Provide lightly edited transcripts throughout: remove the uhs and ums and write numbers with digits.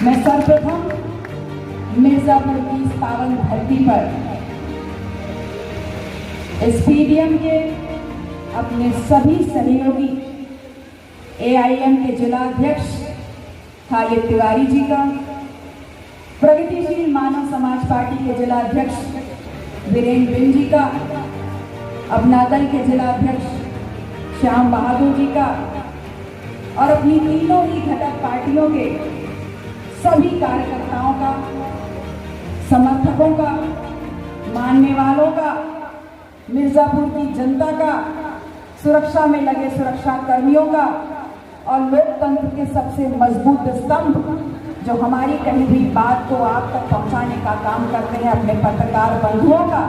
मैं सर्वप्रथम मिर्जापुर की इस पावन धरती पर इस पीडीएम के अपने सभी सहयोगी एआईएम के जिलाध्यक्ष खालिद तिवारी जी का, प्रगतिशील मानव समाज पार्टी के जिलाध्यक्ष वीरेंद्र बिंद जी का, अपना दल के जिलाध्यक्ष श्याम बहादुर जी का और अपनी तीनों ही घटक पार्टियों के सभी कार्यकर्ताओं का, समर्थकों का, मानने वालों का, मिर्जापुर की जनता का, सुरक्षा में लगे सुरक्षा कर्मियों का और लोकतंत्र के सबसे मजबूत स्तंभ जो हमारी कही हुई बात को आप तक पहुंचाने का काम करते हैं अपने पत्रकार बंधुओं का,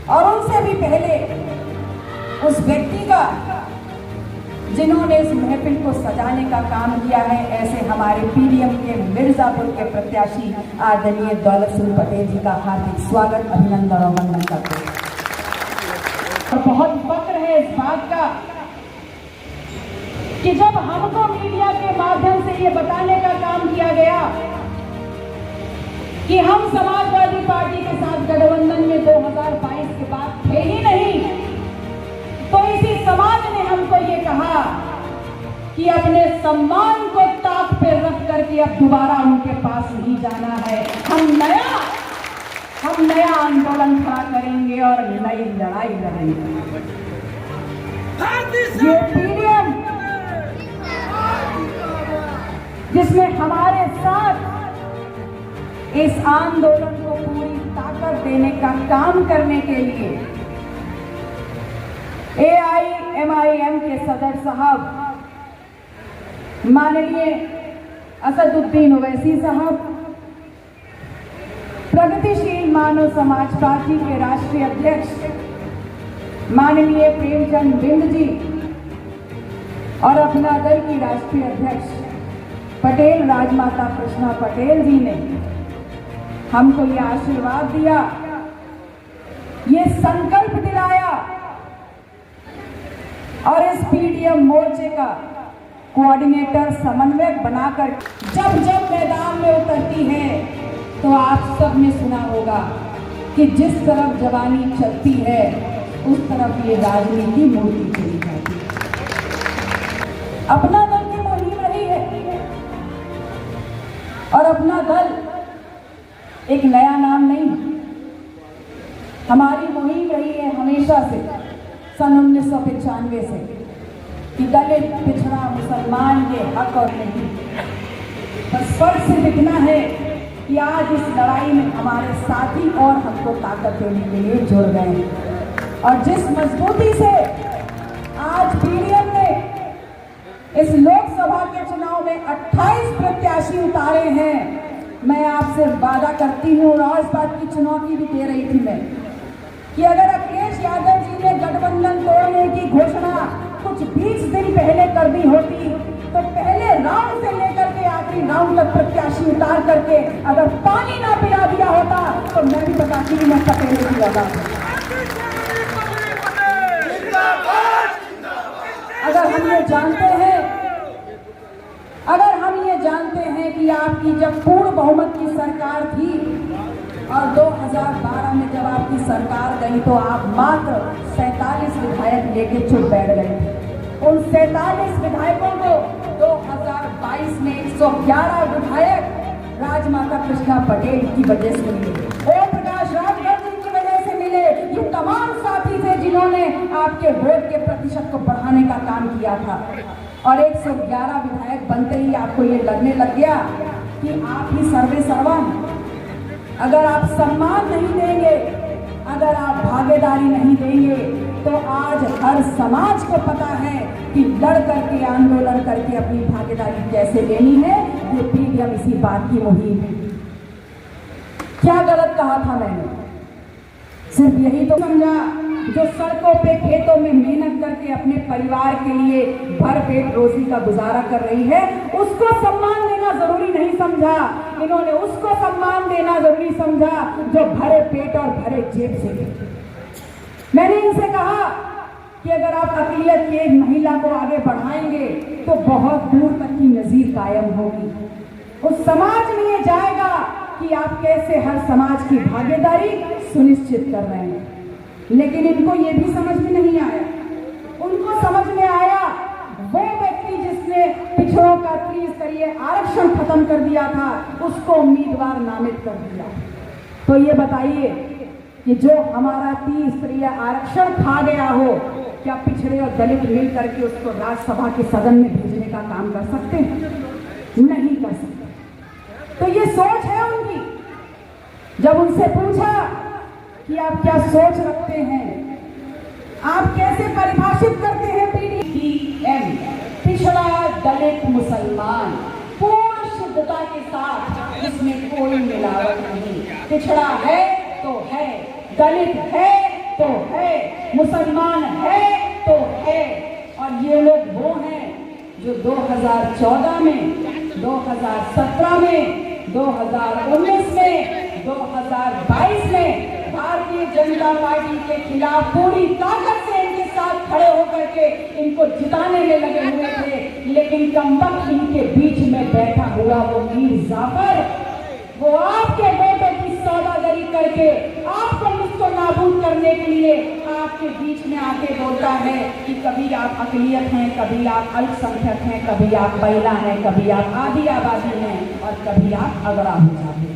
और उनसे भी पहले उस व्यक्ति का जिन्होंने इस महफिल को सजाने का काम किया है, ऐसे हमारे पीडीएम के मिर्जापुर के प्रत्याशी आदरणीय दौलत सिंह पटेल जी का हार्दिक स्वागत, अभिनंदन और वंदन करते हैं। और बहुत फक्र है इस बात का कि जब हमको मीडिया के माध्यम से ये बताने का काम किया गया कि हम समाजवादी पार्टी के साथ गठबंधन में 2022 के बाद थे ही नहीं, तो इसी समाज ने हमको ये कहा कि अपने सम्मान को ताक पे रख करके अब दोबारा उनके पास नहीं जाना है। हम नया आंदोलन खड़ा करेंगे और नई लड़ाई लड़ेंगे। ये पीडीएम जिसमें हमारे साथ इस आंदोलन को पूरी ताकत देने का काम करने के लिए एआईएमआईएम के सदर साहब माननीय असदुद्दीन ओवैसी साहब, प्रगतिशील मानव समाज पार्टी के राष्ट्रीय अध्यक्ष माननीय प्रेमचंद बिंद जी और अपना दल की राष्ट्रीय अध्यक्ष पटेल राजमाता कृष्णा पटेल जी ने हमको ये आशीर्वाद दिया, ये संकल्प दिलाया और इस पीडीएम मोर्चे का कोऑर्डिनेटर समन्वयक बनाकर जब जब मैदान में उतरती है तो आप सब ने सुना होगा कि जिस तरफ जवानी चलती है उस तरफ ये राजनीति मोड़ती चली जाती है। अपना दल की मुहिम रही है और अपना दल एक नया नाम नहीं, हमारी मुहिम रही है हमेशा से, सन 1995 से, कि दलित, पिछड़ा, मुसलमान के हक और नहीं। बस फर्क सिर्फ इतना है कि आज इस लड़ाई में हमारे साथी और हमको ताकत देने के लिए जुड़ गए हैं और जिस मजबूती से आज पीडीएम ने इस लोकसभा के चुनाव में 28 प्रत्याशी उतारे हैं, मैं आपसे वादा करती हूँ और इस बात की चुनौती भी दे रही थी मैं कि अगर अखिलेश यादव जी ने गठबंधन तोड़ने की घोषणा कुछ 20 दिन पहले कर दी होती तो पहले राउंड से लेकर के आखिरी राउंड तक प्रत्याशी उतार करके अगर पानी ना पिला दिया होता तो मैं भी बताती हूँ मैं पटेल की लगा। अगर हम ये जानते हैं कि आपकी जब पूर्ण बहुमत की सरकार थी और 2012 में जब आपकी सरकार गई तो आप मात्र 47 विधायक लेके चुप बैठ गए थे। उन 47 विधायकों को 2022 में 111 विधायक राजमाता कृष्णा पटेल की वजह से मिले, ओम प्रकाश राजभर जी की वजह से मिले। ये तमाम साथी थे जिन्होंने आपके वोट के प्रतिशत को बढ़ाने का काम किया था और 111 विधायक बनते ही आपको ये लगने लग गया कि आप ही सर्वे सर्वा हैं। अगर आप सम्मान नहीं देंगे, अगर आप भागीदारी नहीं देंगे तो आज हर समाज को पता है कि लड़ करके आंदोलन करके अपनी भागीदारी कैसे लेनी है। ये पीडीएम इसी बात की मुहिम है। क्या गलत कहा था मैंने? सिर्फ यही तो समझा जो सड़कों पे खेतों में मेहनत करके अपने परिवार के लिए भरपेट रोजी का गुजारा कर रही है उसको सम्मान देना जरूरी नहीं समझा। इन्होंने उसको सम्मान देना जरूरी समझा जो भरे पेट और भरे जेब से। मैंने इनसे कहा कि अगर आप अक़लियत की एक महिला को आगे बढ़ाएंगे तो बहुत दूर तक की नजीर कायम होगी। उस समाज में ये जाएगा कि आप कैसे हर समाज की भागीदारी सुनिश्चित कर रहे हैं। लेकिन इनको ये भी समझ में नहीं आया। उनको समझ में आया वो व्यक्ति जिसने पिछड़ों का त्रिस्तरीय आरक्षण खत्म कर दिया था, उसको उम्मीदवार नामित कर दिया। तो ये बताइए कि जो हमारा त्रिस्तरीय आरक्षण खा गया हो, क्या पिछड़े और दलित मिल करके उसको राज्यसभा के सदन में भेजने का काम कर सकते हैं? नहीं कर सकते। तो ये सोच है उनकी। जब उनसे पूछा कि आप क्या सोच रखते हैं, आप कैसे परिभाषित करते हैं PDM, पिछड़ा दलित मुसलमान, पूर्ण शुद्धता के साथ, इसमें कोई मिलावट नहीं। पिछड़ा है तो है, दलित है तो है, मुसलमान है तो है। और ये लोग वो हैं जो 2014 में, 2017 में, 2019 में, 2022 में भारतीय जनता पार्टी के खिलाफ पूरी ताकत से इनके साथ खड़े होकर के इनको जिताने में लगे हुए थे। लेकिन कमबख्त इनके बीच में बैठा हुआ वो मीर जाफर, वो आपके बेटे की सौदागरी करके आपको मुझको नाबूद करने के लिए आपके बीच में आके बोलता है कि कभी आप अकलियत हैं, कभी आप अल्पसंख्यक हैं, कभी आप महिला हैं, कभी आप आधी आबादी हैं और कभी आप अगड़ा हो जाते हैं।